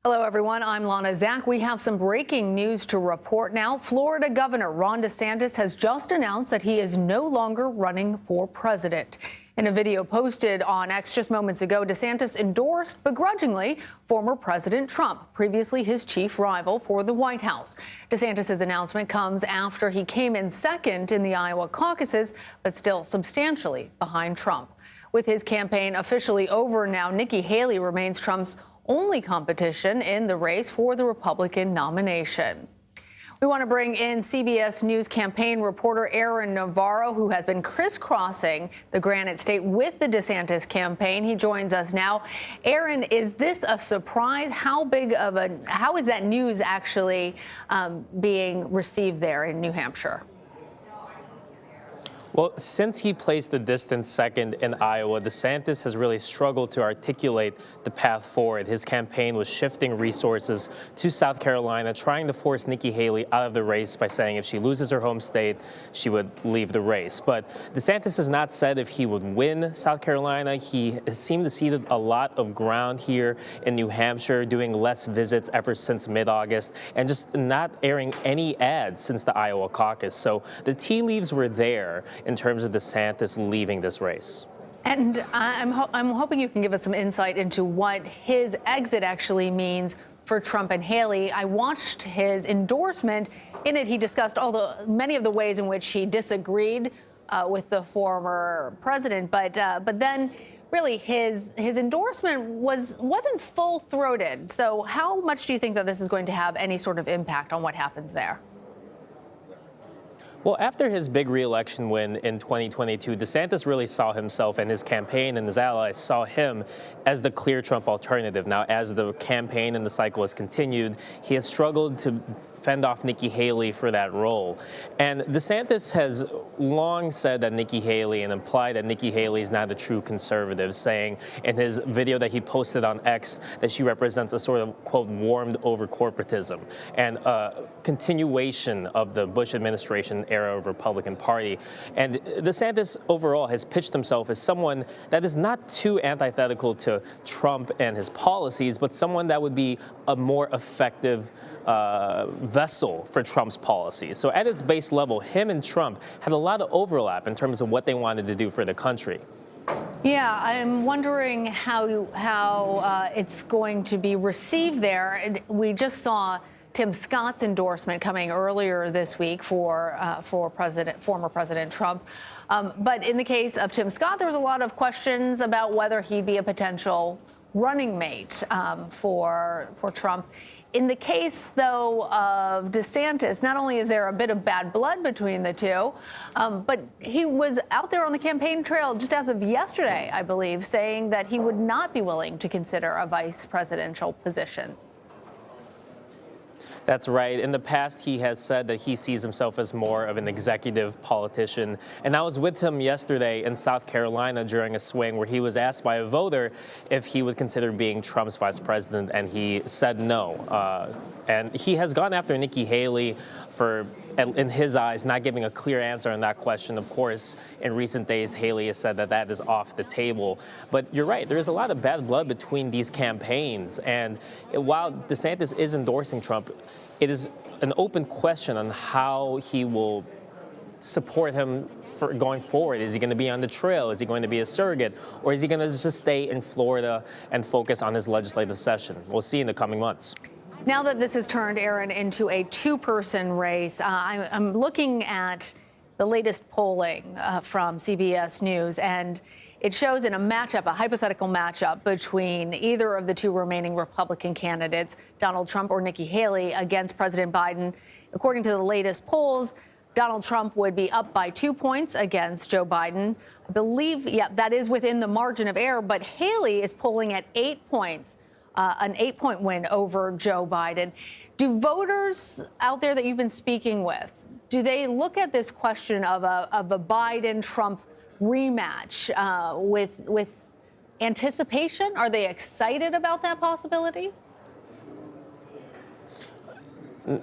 Hello, everyone. I'm Lana Zak. We have some breaking news to report now. Florida Governor Ron DeSantis has just announced that he is no longer running for president. In a video posted on X just moments ago, DeSantis endorsed begrudgingly former President Trump, previously his chief rival for the White House. DeSantis' announcement comes after he came in second in the Iowa caucuses, but still substantially behind Trump. With his campaign officially over now, Nikki Haley remains Trump's only competition in the race for the Republican nomination. We want to bring in CBS News campaign reporter Aaron Navarro, who has been crisscrossing the Granite State with the DeSantis campaign. He joins us now. Aaron, is this a surprise? How is that news actually being received there in New Hampshire? Well, since he placed a distant second in Iowa, DeSantis has really struggled to articulate the path forward. His campaign was shifting resources to South Carolina, trying to force Nikki Haley out of the race by saying if she loses her home state, she would leave the race. But DeSantis has not said if he would win South Carolina. He has seemed to cede a lot of ground here in New Hampshire, doing less visits ever since mid-August, and just not airing any ads since the Iowa caucus. So the tea leaves were there in terms of DeSantis leaving this race. And I'm hoping you can give us some insight into what his exit actually means for Trump and Haley. I watched his endorsement. In it, he discussed many of the ways in which he disagreed with the former president, but then really his endorsement wasn't full-throated. So how much do you think that this is going to have any sort of impact on what happens there? Well, after his big re-election win in 2022, DeSantis really saw himself, and his campaign and his allies saw him as the clear Trump alternative. Now, as the campaign and the cycle has continued, he has struggled to fend off Nikki Haley for that role. And DeSantis has long said that Nikki Haley, and implied that Nikki Haley is not a true conservative, saying in his video that he posted on X that she represents a sort of, quote, warmed over corporatism and a continuation of the Bush administration era of Republican Party. And DeSantis overall has pitched himself as someone that is not too antithetical to Trump and his policies, but someone that would be a more effective vessel for Trump's policies. So at its base level, him and Trump had a lot of overlap in terms of what they wanted to do for the country. Yeah, I'm wondering how it's going to be received there. We just saw Tim Scott's endorsement coming earlier this week for former President Trump. But in the case of Tim Scott, there was a lot of questions about whether he'd be a potential running mate for Trump. In the case, though, of DeSantis, not only is there a bit of bad blood between the two, but he was out there on the campaign trail just as of yesterday, I believe, saying that he would not be willing to consider a vice presidential position. That's right. In the past, he has said that he sees himself as more of an executive politician. And I was with him yesterday in South Carolina during a swing where he was asked by a voter if he would consider being Trump's vice president, and he said no. And he has gone after Nikki Haley for, in his eyes, not giving a clear answer on that question. Of course, in recent days, Haley has said that that is off the table. But you're right, there's a lot of bad blood between these campaigns. And while DeSantis is endorsing Trump, it is an open question on how he will support him for going forward. Is he going to be on the trail? Is he going to be a surrogate? Or is he going to just stay in Florida and focus on his legislative session? We'll see in the coming months. Now that this has turned, Aaron, into a two-person race, I'm looking at the latest polling from CBS News, and it shows in a matchup, a hypothetical matchup between either of the two remaining Republican candidates, Donald Trump or Nikki Haley, against President Biden. According to the latest polls, Donald Trump would be up by 2 points against Joe Biden. I believe, yeah, that is within the margin of error, but Haley is polling at 8 points. An 8-point win over Joe Biden. Do voters out there that you've been speaking with, do they look at this question of a Biden-Trump rematch with anticipation? Are they excited about that possibility?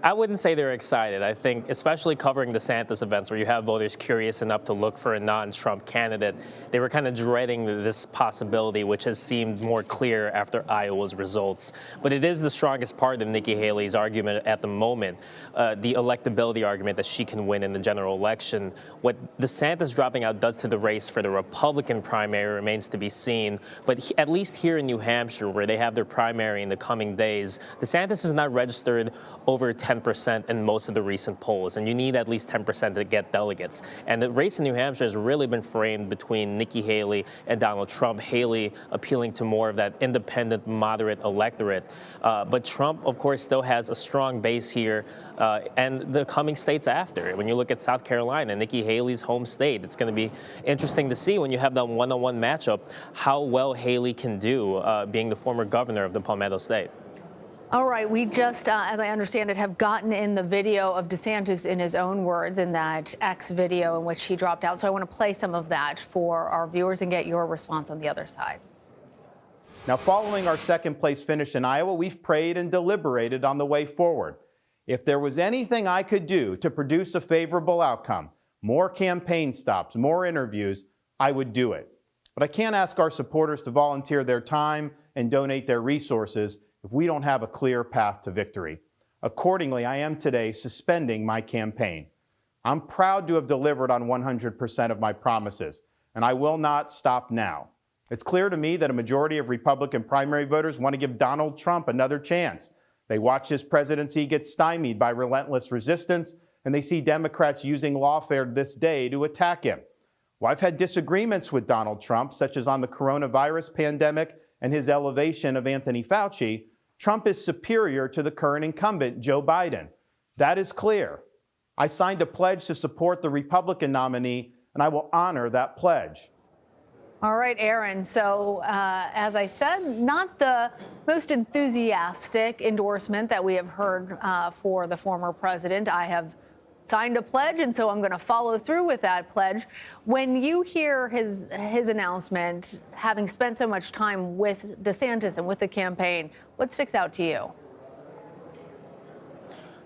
I wouldn't say they're excited. I think, especially covering DeSantis events where you have voters curious enough to look for a non-Trump candidate, they were kind of dreading this possibility, which has seemed more clear after Iowa's results. But it is the strongest part of Nikki Haley's argument at the moment, the electability argument that she can win in the general election. What DeSantis dropping out does to the race for the Republican primary remains to be seen. But at least here in New Hampshire, where they have their primary in the coming days, DeSantis is not registered over 10% in most of the recent polls, and you need at least 10% to get delegates. And the race in New Hampshire has really been framed between Nikki Haley and Donald Trump. Haley appealing to more of that independent, moderate electorate. But Trump, of course, still has a strong base here and the coming states after. When you look at South Carolina, Nikki Haley's home state, it's going to be interesting to see when you have that one-on-one matchup how well Haley can do being the former governor of the Palmetto State. All right, we just, as I understand it, have gotten in the video of DeSantis in his own words in that X video in which he dropped out. So I want to play some of that for our viewers and get your response on the other side. Now, following our second place finish in Iowa, we've prayed and deliberated on the way forward. If there was anything I could do to produce a favorable outcome, more campaign stops, more interviews, I would do it. But I can't ask our supporters to volunteer their time and donate their resources if we don't have a clear path to victory. Accordingly, I am today suspending my campaign. I'm proud to have delivered on 100% of my promises, and I will not stop now. It's clear to me that a majority of Republican primary voters want to give Donald Trump another chance. They watch his presidency get stymied by relentless resistance, and they see Democrats using lawfare this day to attack him. Well, I've had disagreements with Donald Trump, such as on the coronavirus pandemic and his elevation of Anthony Fauci. Trump is superior to the current incumbent, Joe Biden. That is clear. I signed a pledge to support the Republican nominee, and I will honor that pledge. All right, Aaron. So, as I said, not the most enthusiastic endorsement that we have heard for the former president. I have signed a pledge, and so I'm going to follow through with that pledge. When you hear his announcement, having spent so much time with DeSantis and with the campaign, what sticks out to you?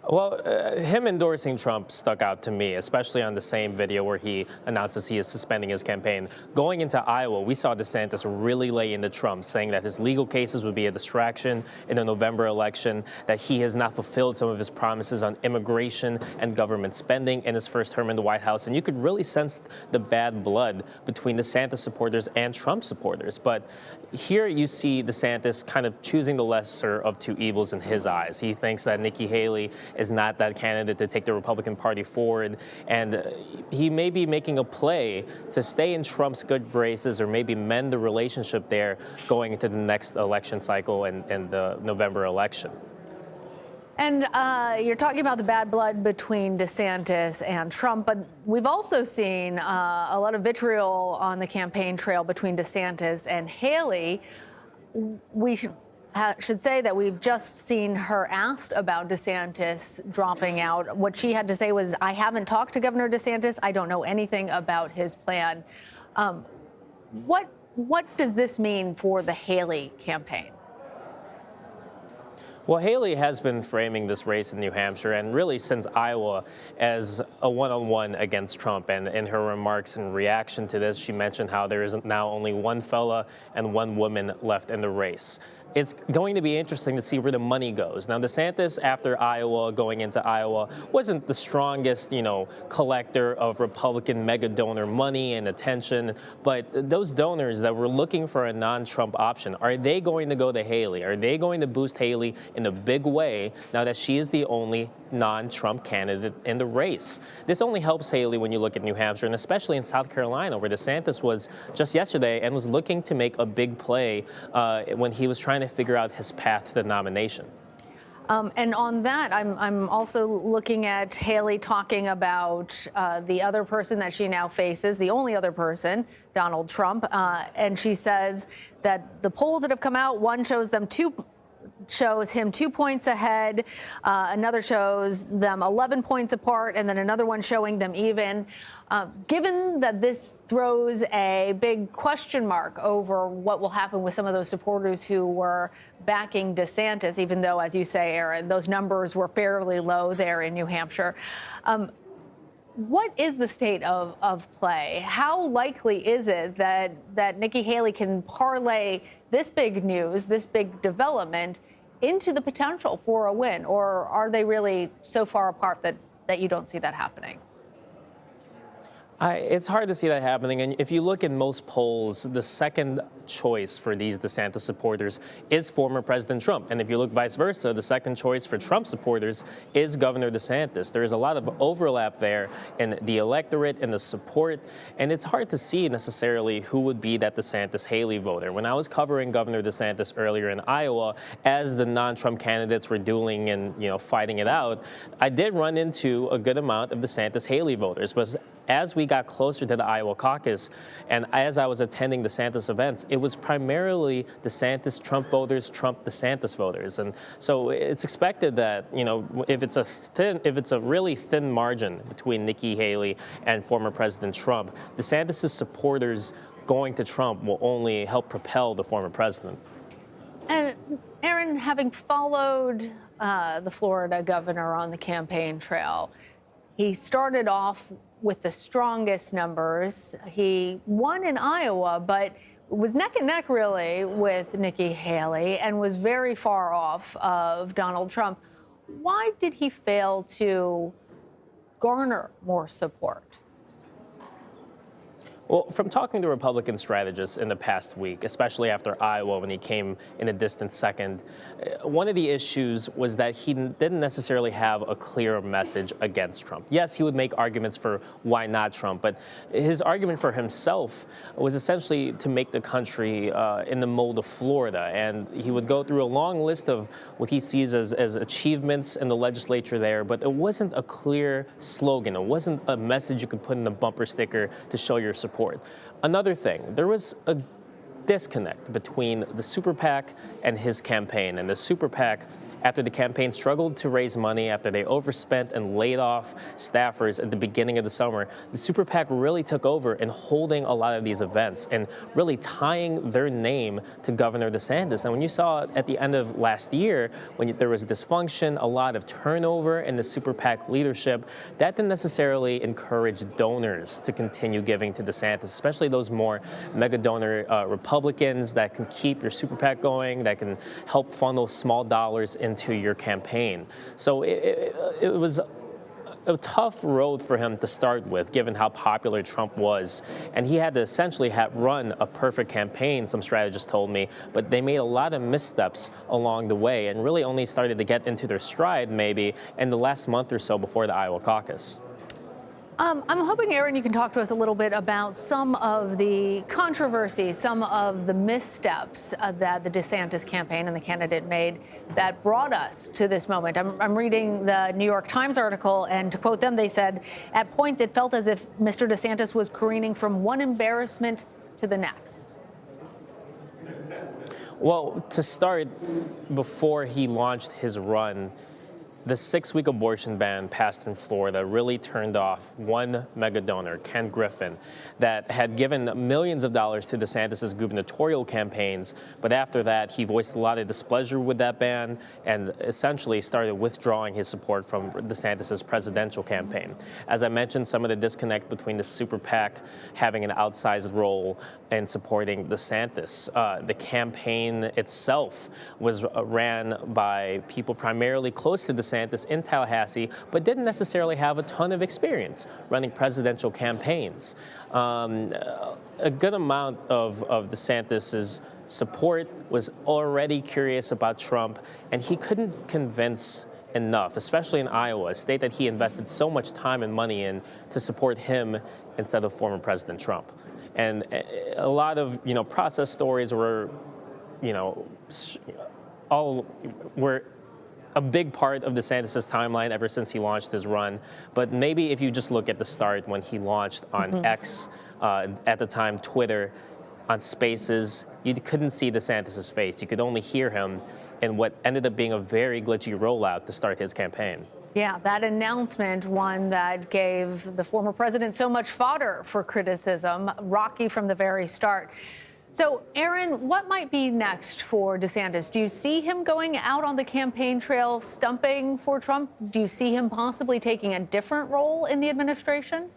Well, him endorsing Trump stuck out to me, especially on the same video where he announces he is suspending his campaign. Going into Iowa, we saw DeSantis really lay into Trump, saying that his legal cases would be a distraction in the November election, that he has not fulfilled some of his promises on immigration and government spending in his first term in the White House. And you could really sense the bad blood between DeSantis supporters and Trump supporters. But here you see DeSantis kind of choosing the lesser of two evils in his eyes. He thinks that Nikki Haley is not that candidate to take the Republican Party forward, and he may be making a play to stay in Trump's good graces or maybe mend the relationship there going into the next election cycle and the November election. And you're talking about the bad blood between DeSantis and Trump, but we've also seen a lot of vitriol on the campaign trail between DeSantis and Haley. We should say that we've just seen her asked about DeSantis dropping out. What she had to say was, I haven't talked to Governor DeSantis. I don't know anything about his plan. What does this mean for the Haley campaign? Well, Haley has been framing this race in New Hampshire and really since Iowa as a one-on-one against Trump. And in her remarks in reaction to this, she mentioned how there is now only one fella and one woman left in the race. It's going to be interesting to see where the money goes. Now, DeSantis, after Iowa, going into Iowa, wasn't the strongest, collector of Republican mega donor money and attention. But those donors that were looking for a non-Trump option, are they going to go to Haley? Are they going to boost Haley in a big way now that she is the only non-Trump candidate in the race? This only helps Haley when you look at New Hampshire, and especially in South Carolina, where DeSantis was just yesterday and was looking to make a big play when he was trying to figure out his path to the nomination. And on that, I'm also looking at Haley talking about the other person that she now faces, the only other person, Donald Trump. And she says that the polls that have come out, one shows them shows him 2 points ahead. Another shows them 11 points apart, and then another one showing them even. Given that this throws a big question mark over what will happen with some of those supporters who were backing DeSantis, even though, as you say, Aaron, those numbers were fairly low there in New Hampshire. What is the state of play? How likely is it that Nikki Haley can parlay this big news, this big development, into the potential for a win? Or are they really so far apart that you don't see that happening? It's hard to see that happening. And if you look at most polls, the second choice for these DeSantis supporters is former President Trump. And if you look vice versa, the second choice for Trump supporters is Governor DeSantis. There is a lot of overlap there in the electorate and the support. And it's hard to see necessarily who would be that DeSantis-Haley voter. When I was covering Governor DeSantis earlier in Iowa, as the non-Trump candidates were dueling and fighting it out, I did run into a good amount of DeSantis-Haley voters. But as we got closer to the Iowa caucus, and as I was attending DeSantis events, it was primarily DeSantis Trump voters, Trump DeSantis voters, and so it's expected that if it's a really thin margin between Nikki Haley and former President Trump, DeSantis' supporters going to Trump will only help propel the former president. And Aaron, having followed the Florida governor on the campaign trail, he started off with the strongest numbers. He won in Iowa, but was neck and neck really with Nikki Haley and was very far off of Donald Trump. Why did he fail to garner more support? Well, from talking to Republican strategists in the past week, especially after Iowa when he came in a distant second, one of the issues was that he didn't necessarily have a clear message against Trump. Yes, he would make arguments for why not Trump, but his argument for himself was essentially to make the country in the mold of Florida. And he would go through a long list of what he sees as achievements in the legislature there, but it wasn't a clear slogan. It wasn't a message you could put in a bumper sticker to show your support. Another thing, there was a disconnect between the super PAC and his campaign. And the super PAC, after the campaign struggled to raise money, after they overspent and laid off staffers at the beginning of the summer, the super PAC really took over in holding a lot of these events and really tying their name to Governor DeSantis. And when you saw at the end of last year, when there was dysfunction, a lot of turnover in the super PAC leadership, that didn't necessarily encourage donors to continue giving to DeSantis, especially those more mega donor Republicans that can keep your super PAC going, that can help funnel small dollars into your campaign. So it was a tough road for him to start with, given how popular Trump was. And he had to essentially run a perfect campaign, some strategists told me, but they made a lot of missteps along the way and really only started to get into their stride maybe in the last month or so before the Iowa caucus. I'm hoping, Aaron, you can talk to us a little bit about some of the controversy, some of the missteps that the DeSantis campaign and the candidate made that brought us to this moment. I'm reading the New York Times article, and to quote them, they said, at points it felt as if Mr. DeSantis was careening from one embarrassment to the next. Well, to start, before he launched his run, the 6-week abortion ban passed in Florida really turned off one mega donor, Ken Griffin, that had given millions of dollars to DeSantis' gubernatorial campaigns. But after that, he voiced a lot of displeasure with that ban and essentially started withdrawing his support from DeSantis' presidential campaign. As I mentioned, some of the disconnect between the super PAC having an outsized role in supporting DeSantis. The campaign itself was ran by people primarily close to DeSantis in Tallahassee, but didn't necessarily have a ton of experience running presidential campaigns. A good amount of DeSantis's support was already curious about Trump, and he couldn't convince enough, especially in Iowa, a state that he invested so much time and money in, to support him instead of former President Trump. And a lot of process stories were a big part of DeSantis' timeline ever since he launched his run. But maybe if you just look at the start when he launched on X, at the time Twitter, on Spaces, you couldn't see DeSantis' face. You could only hear him in what ended up being a very glitchy rollout to start his campaign. Yeah, that announcement, one that gave the former president so much fodder for criticism, rocky from the very start. So, Aaron, what might be next for DeSantis? Do you see him going out on the campaign trail stumping for Trump? Do you see him possibly taking a different role in the administration?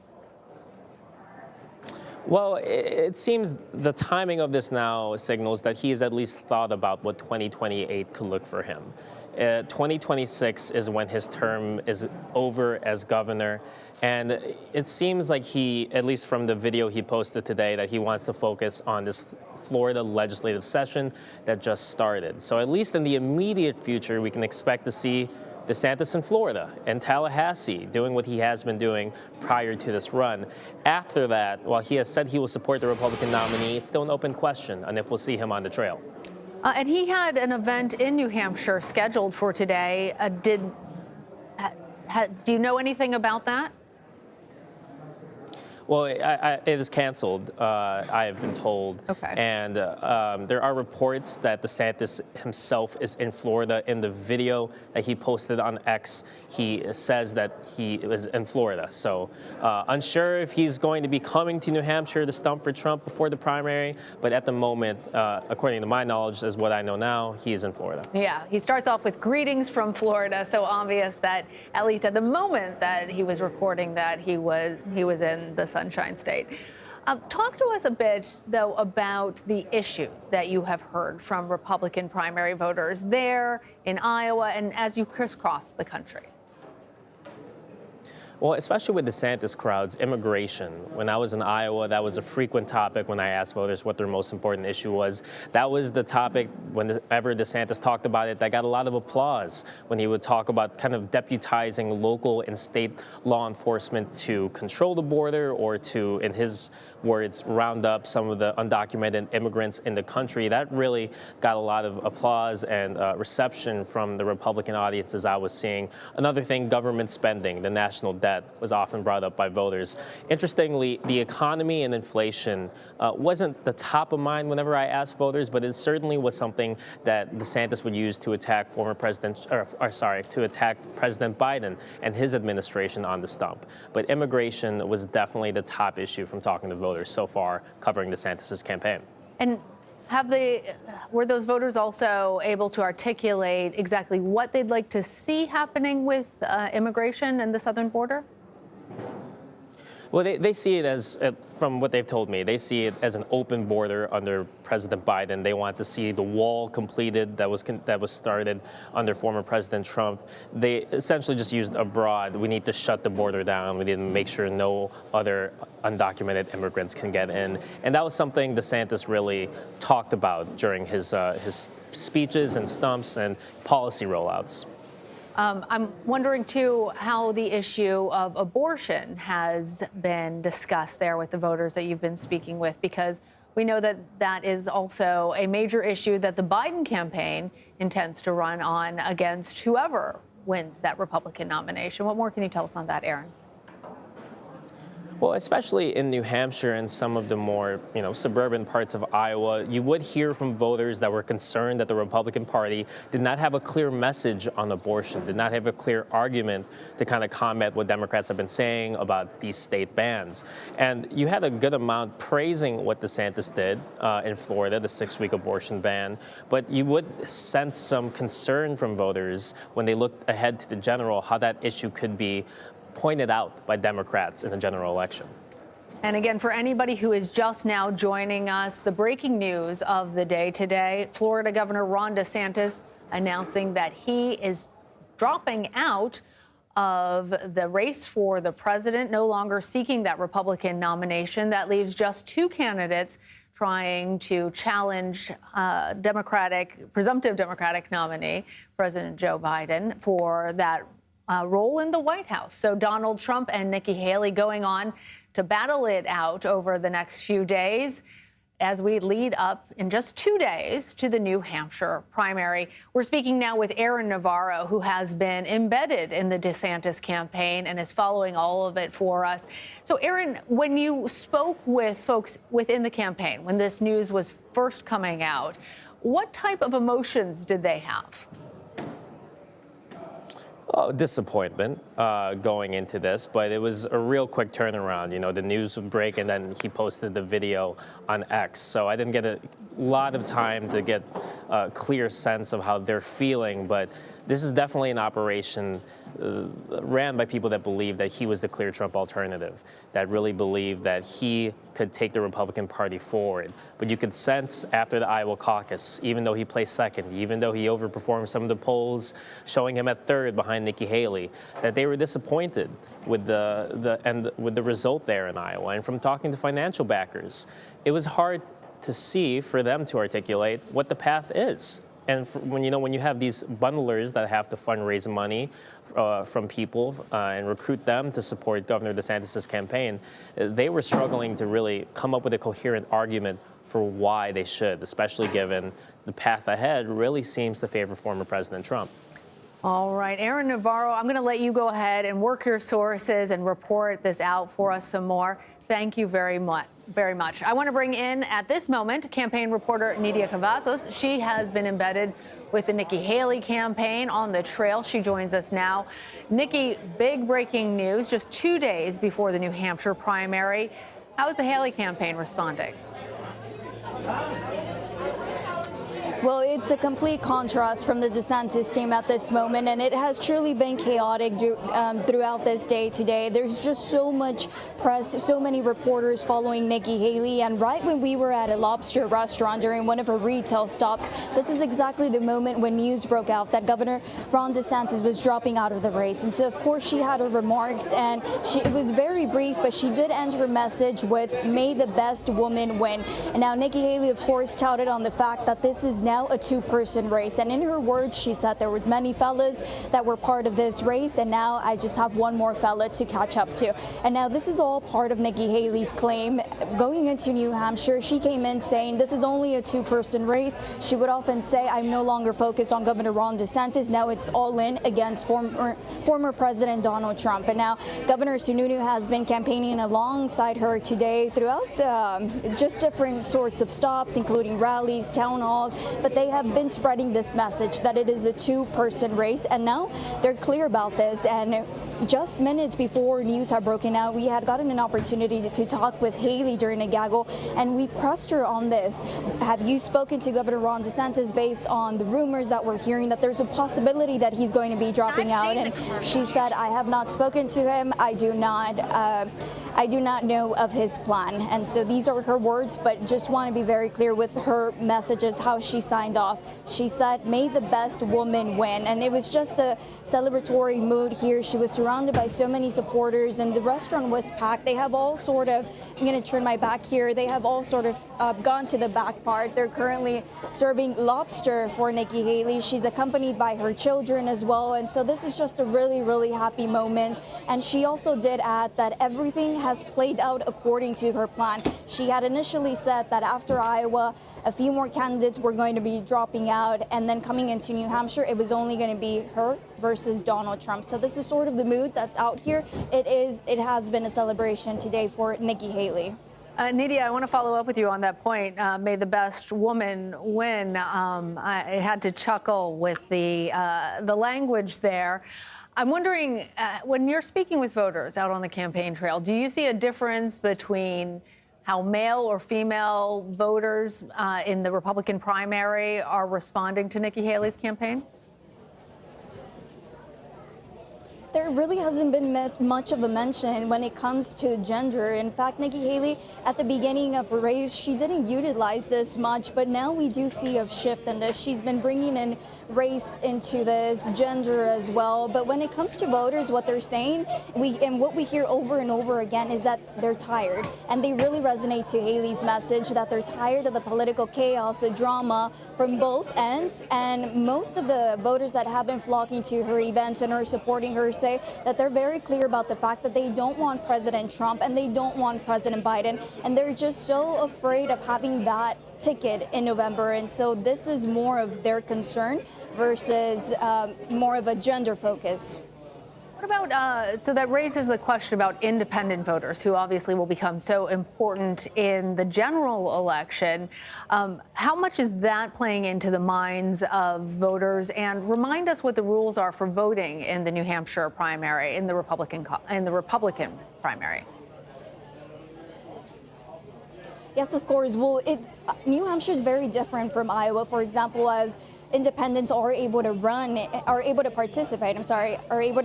Well, it seems the timing of this now signals that he has at least thought about what 2028 could look for him. 2026 is when his term is over as governor. And it seems like he, at least from the video he posted today, that he wants to focus on this Florida legislative session that just started. So at least in the immediate future, we can expect to see DeSantis in Florida and Tallahassee doing what he has been doing prior to this run. After that, while he has said he will support the Republican nominee, it's still an open question on if we'll see him on the trail. And he had an event in New Hampshire scheduled for today. Do you know anything about that? Well, it is canceled, I have been told. Okay. And there are reports that DeSantis himself is in Florida. In the video that he posted on X, he says that he is in Florida. So unsure if he's going to be coming to New Hampshire to stump for Trump before the primary. But at the moment, according to my knowledge, as what I know now, he is in Florida. Yeah, he starts off with greetings from Florida. So obvious that, at least at the moment that he was recording that, he was in the Sunshine State. Talk to us a bit, though, about the issues that you have heard from Republican primary voters there in Iowa and as you crisscross the country. Well, especially with DeSantis crowds, immigration. When I was in Iowa, that was a frequent topic when I asked voters what their most important issue was. That was the topic whenever DeSantis talked about it that got a lot of applause when he would talk about kind of deputizing local and state law enforcement to control the border or to, in his words, round up some of the undocumented immigrants in the country. That really got a lot of applause and reception from the Republican audiences I was seeing. Another thing, government spending, the national debt was often brought up by voters. Interestingly, the economy and inflation wasn't the top of mind whenever I asked voters, but it certainly was something that DeSantis would use to attack to attack President Biden and his administration on the stump. But immigration was definitely the top issue from talking to voters so far covering DeSantis's campaign. And were those voters also able to articulate exactly what they'd like to see happening with immigration and the southern border? Well, they see it as, from what they've told me, they see it as an open border under President Biden. They want to see the wall completed that was started under former President Trump. They essentially just used abroad. We need to shut the border down. We need to make sure no other undocumented immigrants can get in. And that was something DeSantis really talked about during his speeches and stumps and policy rollouts. I'm wondering, too, how the issue of abortion has been discussed there with the voters that you've been speaking with, because we know that that is also a major issue that the Biden campaign intends to run on against whoever wins that Republican nomination. What more can you tell us on that, Aaron? Well, especially in New Hampshire and some of the more, suburban parts of Iowa, you would hear from voters that were concerned that the Republican Party did not have a clear message on abortion, did not have a clear argument to kind of combat what Democrats have been saying about these state bans. And you had a good amount praising what DeSantis did in Florida, the 6-week abortion ban, but you would sense some concern from voters when they looked ahead to the general, how that issue could be pointed out by Democrats in the general election. And again, for anybody who is just now joining us, the breaking news of the day today, Florida Governor Ron DeSantis announcing that he is dropping out of the race for the president, no longer seeking that Republican nomination. That leaves just 2 candidates trying to challenge presumptive Democratic nominee, President Joe Biden, for that role in the White House. So Donald Trump and Nikki Haley going on to battle it out over the next few days as we lead up in just 2 days to the New Hampshire primary. We're speaking now with Aaron Navarro, who has been embedded in the DeSantis campaign and is following all of it for us. So, Aaron, when you spoke with folks within the campaign, when this news was first coming out, What type of emotions did they have? Oh, disappointment going into this, but it was a real quick turnaround. You know, the news would break and then he posted the video on X. So I didn't get a lot of time to get a clear sense of how they're feeling, but this is definitely an operation ran by people that believe that he was the clear Trump alternative, that really believed that he could take the Republican Party forward. But you could sense after the Iowa caucus, even though he placed second, even though he overperformed some of the polls, showing him at third behind Nikki Haley, that they were disappointed with the result there in Iowa. And from talking to financial backers, it was hard to see for them to articulate what the path is. And when you have these bundlers that have to fundraise money from people and recruit them to support Governor DeSantis' campaign, they were struggling to really come up with a coherent argument for why they should, especially given the path ahead really seems to favor former President Trump. All right, Aaron Navarro, I'm going to let you go ahead and work your sources and report this out for us some more. Thank you very much. I want to bring in at this moment campaign reporter Nidia Cavazos. She has been embedded with the Nikki Haley campaign on the trail. She joins us now. Nikki, big breaking news just 2 days before the New Hampshire primary. How is the Haley campaign responding? Well, it's a complete contrast from the DeSantis team at this moment, and it has truly been chaotic throughout this day today. There's just so much press, so many reporters following Nikki Haley, and right when we were at a lobster restaurant during one of her retail stops, this is exactly the moment when news broke out that Governor Ron DeSantis was dropping out of the race. And so, of course, she had her remarks, and it was very brief, but she did end her message with, "May the best woman win." And now Nikki Haley, of course, touted on the fact that this is now a two-person race. And in her words, she said there was many fellas that were part of this race, and now I just have one more fella to catch up to. And now this is all part of Nikki Haley's claim. Going into New Hampshire, she came in saying this is only a two-person race. She would often say, "I'm no longer focused on Governor Ron DeSantis. Now it's all in against former President Donald Trump." And now Governor Sununu has been campaigning alongside her today throughout just different sorts of stops, including rallies, town halls. But they have been spreading this message that it is a two-person race, and now they're clear about this. And just minutes before news had broken out, we had gotten an opportunity to talk with Haley during a gaggle, and we pressed her on this. Have you spoken to Governor Ron DeSantis based on the rumors that we're hearing that there's a possibility that he's going to be dropping out? And she said, "I have not spoken to him. I do not know of his plan." And so these are her words, but just want to be very clear with her messages, how she signed off. She said, "May the best woman win." And it was just a celebratory mood here. She was surrounded by so many supporters, and the restaurant was packed. They have all sort of, I'm going to turn my back here, they have all sort of gone to the back part. They're currently serving lobster for Nikki Haley. She's accompanied by her children as well. And so this is just a really, really happy moment. And she also did add that everything has played out according to her plan. She had initially said that after Iowa, a few more candidates were going to be dropping out, and then coming into New Hampshire, it was only going to be her versus Donald Trump. So this is sort of the mood that's out here. It has been a celebration today for Nikki Haley. Nidia, I want to follow up with you on that point. May the best woman win. I had to chuckle with the language there. I'm wondering, when you're speaking with voters out on the campaign trail, do you see a difference between how male or female voters in the Republican primary are responding to Nikki Haley's campaign? There really hasn't been much of a mention when it comes to gender. In fact, Nikki Haley, at the beginning of her race, she didn't utilize this much, but now we do see a shift in this. She's been bringing in race into this, gender as well. But when it comes to voters, what they're saying, and what we hear over and over again, is that they're tired. And they really resonate to Haley's message that they're tired of the political chaos, the drama from both ends. And most of the voters that have been flocking to her events and are supporting her say that they're very clear about the fact that they don't want President Trump and they don't want President Biden. And they're just so afraid of having that ticket in November. And so this is more of their concern versus more of a gender focus. What about, so that raises the question about independent voters who obviously will become so important in the general election. How much is that playing into the minds of voters? And remind us what the rules are for voting in the New Hampshire primary, in the Republican primary. Yes, of course. Well, New Hampshire is very different from Iowa, for example, as independents are able to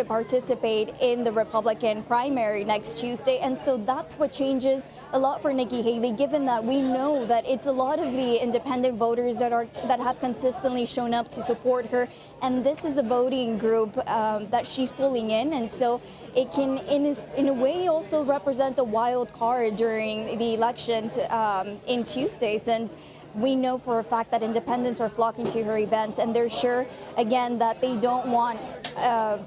participate in the Republican primary next Tuesday. And so that's what changes a lot for Nikki Haley, given that we know that it's a lot of the independent voters that have consistently shown up to support her. And this is a voting group that she's pulling in. And so it can, in a way, also represent a wild card during the elections in Tuesday, since we know for a fact that independents are flocking to her events, and they're sure, again, that they don't want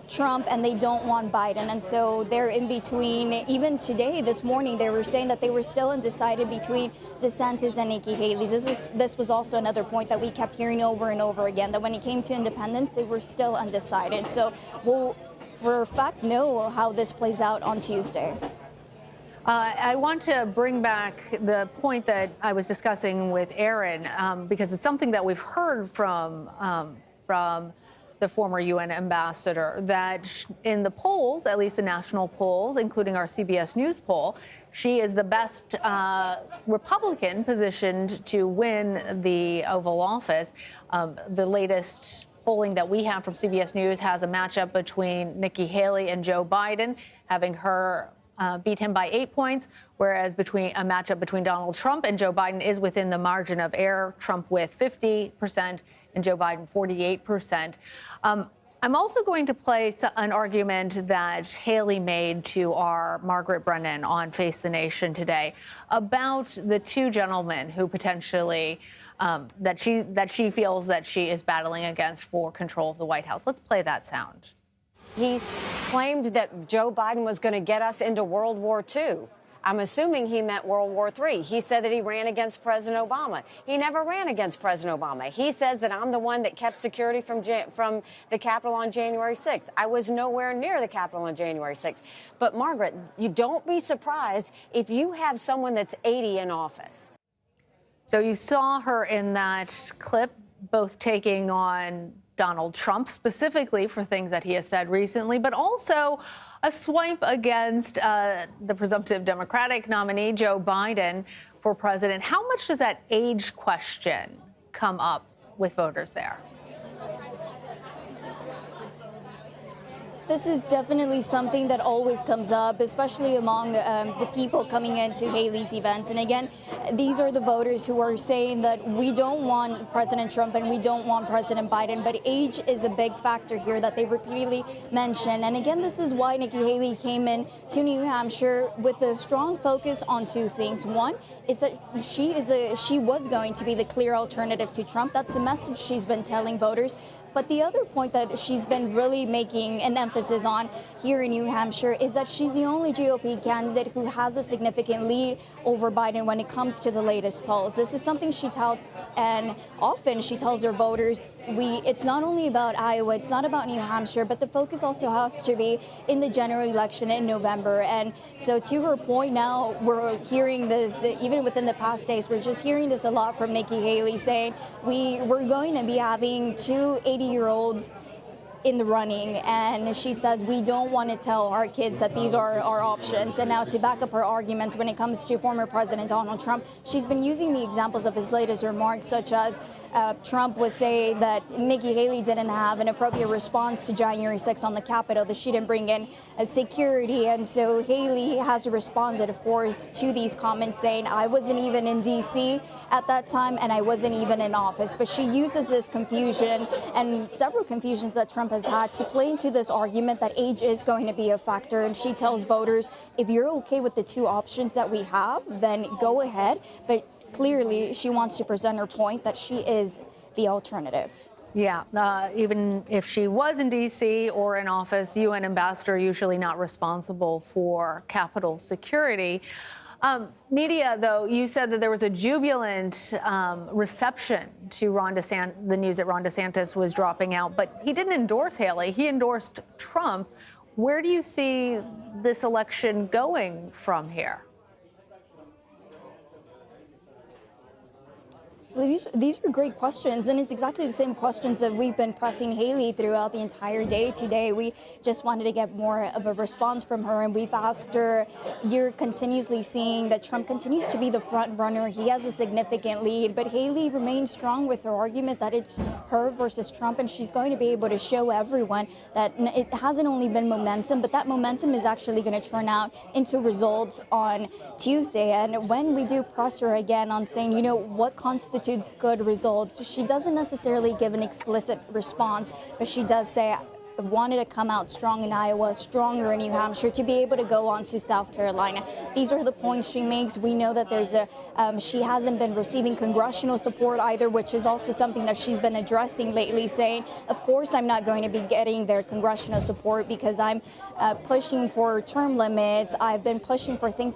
Trump and they don't want Biden. And so they're in between. Even today, this morning, they were saying that they were still undecided between DeSantis and Nikki Haley. This was also another point that we kept hearing over and over again, that when it came to independents, they were still undecided. So we'll, for a fact, know how this plays out on Tuesday. I want to bring back the point that I was discussing with Aaron, because it's something that we've heard from the former UN ambassador, that in the polls, at least the national polls, including our CBS News poll, she is the best Republican positioned to win the Oval Office. The latest polling that we have from CBS News has a matchup between Nikki Haley and Joe Biden, having her beat him by 8 points, whereas a matchup between Donald Trump and Joe Biden is within the margin of error, Trump with 50% and Joe Biden 48%. I'm also going to play an argument that Haley made to our Margaret Brennan on Face the Nation today about the two gentlemen who potentially that she feels that she is battling against for control of the White House. Let's play that sound. He claimed that Joe Biden was going to get us into World War II. I'm assuming he meant World War III. He said that he ran against President Obama. He never ran against President Obama. He says that I'm the one that kept security from the Capitol on January 6th. I was nowhere near the Capitol on January 6th. But, Margaret, you don't be surprised if you have someone that's 80 in office. So you saw her in that clip, both taking on Donald Trump specifically for things that he has said recently, but also a swipe against the presumptive Democratic nominee, Joe Biden, for president. How much does that age question come up with voters there? This is definitely something that always comes up, especially among the people coming into Haley's events. And again, these are the voters who are saying that we don't want President Trump and we don't want President Biden. But age is a big factor here that they repeatedly mention. And again, this is why Nikki Haley came in to New Hampshire with a strong focus on two things. One, it's that she was going to be the clear alternative to Trump. That's the message she's been telling voters. But the other point that she's been really making an emphasis on here in New Hampshire is that she's the only GOP candidate who has a significant lead over Biden when it comes to the latest polls. This is something she touts, and often she tells her voters, it's not only about Iowa, it's not about New Hampshire, but the focus also has to be in the general election in November. And so to her point now, we're hearing this, even within the past days, we're just hearing this a lot from Nikki Haley saying we're going to be having two 80-year-olds in the running, and she says we don't want to tell our kids that these are our options. And now to back up her arguments when it comes to former President Donald Trump, she's been using the examples of his latest remarks, such as Trump was saying that Nikki Haley didn't have an appropriate response to January 6th on the Capitol, that she didn't bring in security. And so Haley has responded, of course, to these comments saying, I wasn't even in D.C. at that time and I wasn't even in office. But she uses this confusion and several confusions that Trump has had to play into this argument that age is going to be a factor. And she tells voters, if you're okay with the two options that we have, then go ahead. But clearly, she wants to present her point that she is the alternative. Yeah, even if she was in D.C. or in office, UN ambassador usually not responsible for Capitol security. Nidia, though, you said that there was a jubilant reception to the news that Ron DeSantis was dropping out, but he didn't endorse Haley. He endorsed Trump. Where do you see this election going from here? Well, these are great questions, and it's exactly the same questions that we've been pressing Haley throughout the entire day today. We just wanted to get more of a response from her, and we've asked her, you're continuously seeing that Trump continues to be the front runner. He has a significant lead, but Haley remains strong with her argument that it's her versus Trump, and she's going to be able to show everyone that it hasn't only been momentum, but that momentum is actually going to turn out into results on Tuesday. And when we do press her again on saying, you know, what constitutes good results, she doesn't necessarily give an explicit response, but she does say, wanted to come out strong in Iowa, stronger in New Hampshire, to be able to go on to South Carolina. These are the points she makes. We know that there's she hasn't been receiving congressional support either, which is also something that she's been addressing lately, saying, of course, I'm not going to be getting their congressional support because I'm pushing for term limits. I've been pushing for things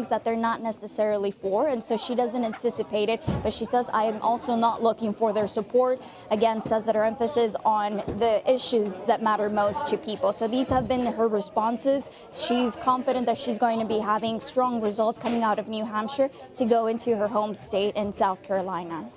that they're not necessarily for, and so she doesn't anticipate it. But she says, I am also not looking for their support. Again, says that her emphasis on the issues that matter most to people. So these have been her responses. She's confident that she's going to be having strong results coming out of New Hampshire to go into her home state in South Carolina.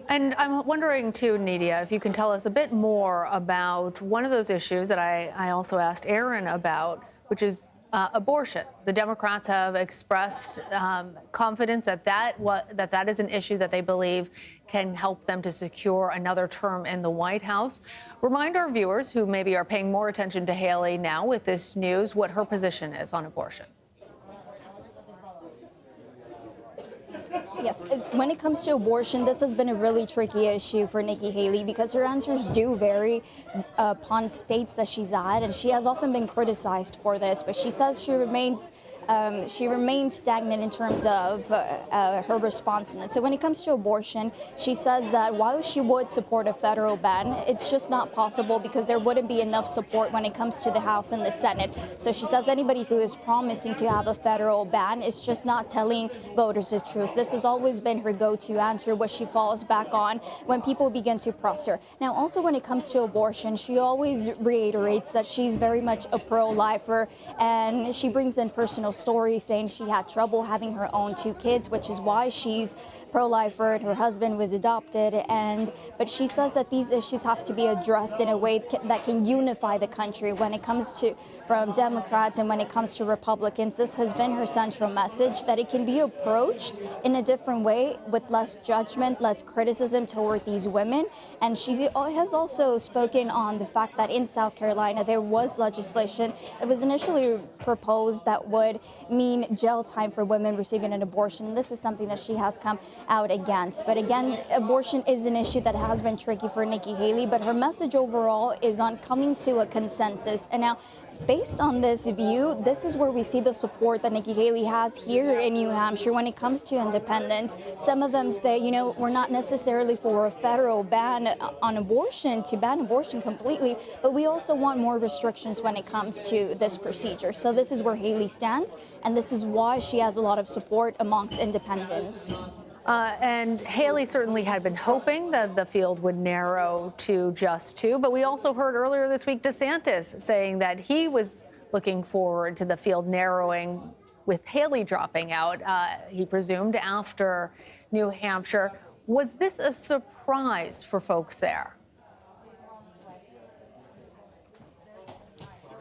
And I'm wondering, too, Nidia, if you can tell us a bit more about one of those issues that I also asked Aaron about, which is abortion. The Democrats have expressed confidence that that is an issue that they believe can help them to secure another term in the White House. Remind our viewers who maybe are paying more attention to Haley now with this news what her position is on abortion. Yes, when it comes to abortion, this has been a really tricky issue for Nikki Haley because her answers do vary upon states that she's at, and she has often been criticized for this. But she says she remains stagnant in terms of her response. And so when it comes to abortion, she says that while she would support a federal ban, it's just not possible because there wouldn't be enough support when it comes to the House and the Senate. So she says anybody who is promising to have a federal ban is just not telling voters the truth. This has always been her go-to answer, what she falls back on when people begin to press her. Now, also when it comes to abortion, she always reiterates that she's very much a pro-lifer, and she brings in personal stories saying she had trouble having her own 2 kids, which is why she's pro-lifer and her husband was adopted. But she says that these issues have to be addressed in a way that can unify the country when it comes to from Democrats and when it comes to Republicans. This has been her central message, that it can be approached in a different way with less judgment, less criticism toward these women. And she has also spoken on the fact that in South Carolina there was legislation that was initially proposed that would mean jail time for women receiving an abortion. And this is something that she has come out against. But again, abortion is an issue that has been tricky for Nikki Haley, but her message overall is on coming to a consensus. And now, based on this view, this is where we see the support that Nikki Haley has here in New Hampshire when it comes to independents. Some of them say, you know, we're not necessarily for a federal ban on abortion, to ban abortion completely, but we also want more restrictions when it comes to this procedure. So this is where Haley stands, and this is why she has a lot of support amongst independents. And Haley certainly had been hoping that the field would narrow to just 2. But we also heard earlier this week DeSantis saying that he was looking forward to the field narrowing with Haley dropping out, he presumed, after New Hampshire. Was this a surprise for folks there?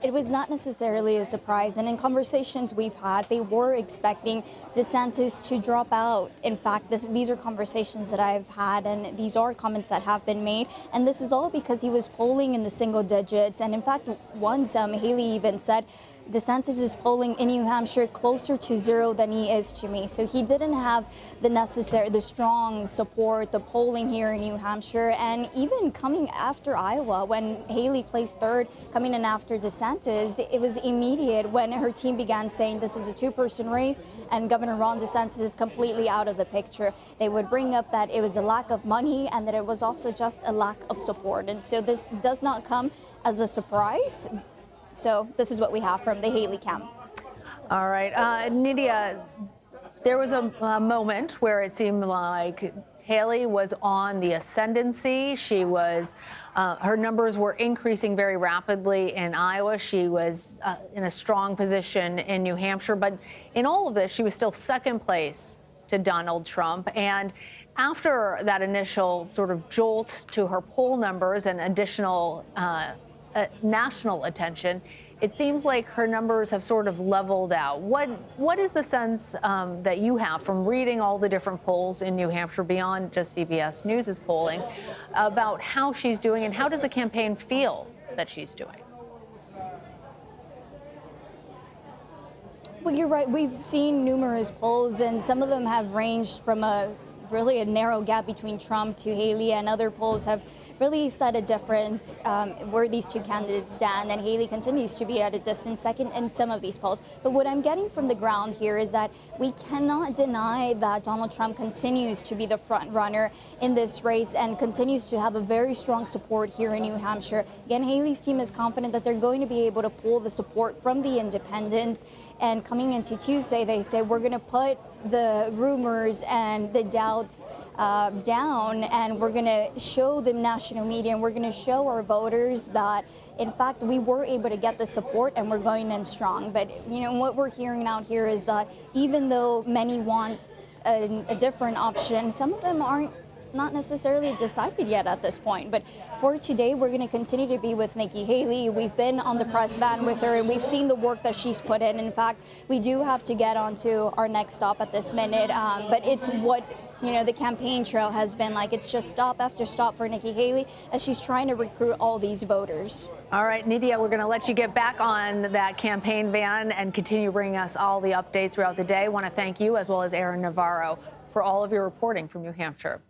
It was not necessarily a surprise, and in conversations we've had, they were expecting DeSantis to drop out. In fact, these are conversations that I've had, and these are comments that have been made, and this is all because he was polling in the single digits. And in fact, once Haley even said, DeSantis is polling in New Hampshire closer to 0 than he is to me. So he didn't have the strong support, the polling here in New Hampshire. And even coming after Iowa, when Haley placed 3rd, coming in after DeSantis, it was immediate when her team began saying this is a 2-person race and Governor Ron DeSantis is completely out of the picture. They would bring up that it was a lack of money and that it was also just a lack of support. And so this does not come as a surprise. So this is what we have from the Haley camp. All right. Nidia, there was a moment where it seemed like Haley was on the ascendancy. She was, her numbers were increasing very rapidly in Iowa. She was in a strong position in New Hampshire. But in all of this, she was still second place to Donald Trump. And after that initial sort of jolt to her poll numbers and additional national attention, it seems like her numbers have sort of leveled out. What is the sense that you have from reading all the different polls in New Hampshire beyond just CBS News' polling about how she's doing, and how does the campaign feel that she's doing? Well, you're right. We've seen numerous polls, and some of them have ranged from really a narrow gap between Trump to Haley, and other polls have really set a difference where these two candidates stand, and Haley continues to be at a distant second in some of these polls. But what I'm getting from the ground here is that we cannot deny that Donald Trump continues to be the front runner in this race and continues to have a very strong support here in New Hampshire. Again, Haley's team is confident that they're going to be able to pull the support from the independents, and coming into Tuesday, they say we're going to put the rumors and the doubts down, and we're going to show the national media, and we're going to show our voters that, in fact, we were able to get the support and we're going in strong. But, you know, what we're hearing out here is that even though many want a different option, some of them aren't not necessarily decided yet at this point. But for today, we're going to continue to be with Nikki Haley. We've been on the press van with her, and we've seen the work that she's put in. In fact, we do have to get on to our next stop at this minute, but it's what, you know, the campaign trail has been like. It's just stop after stop for Nikki Haley as she's trying to recruit all these voters. All right, Nidia, we're going to let you get back on that campaign van and continue bringing us all the updates throughout the day. I want to thank you, as well as Aaron Navarro, for all of your reporting from New Hampshire.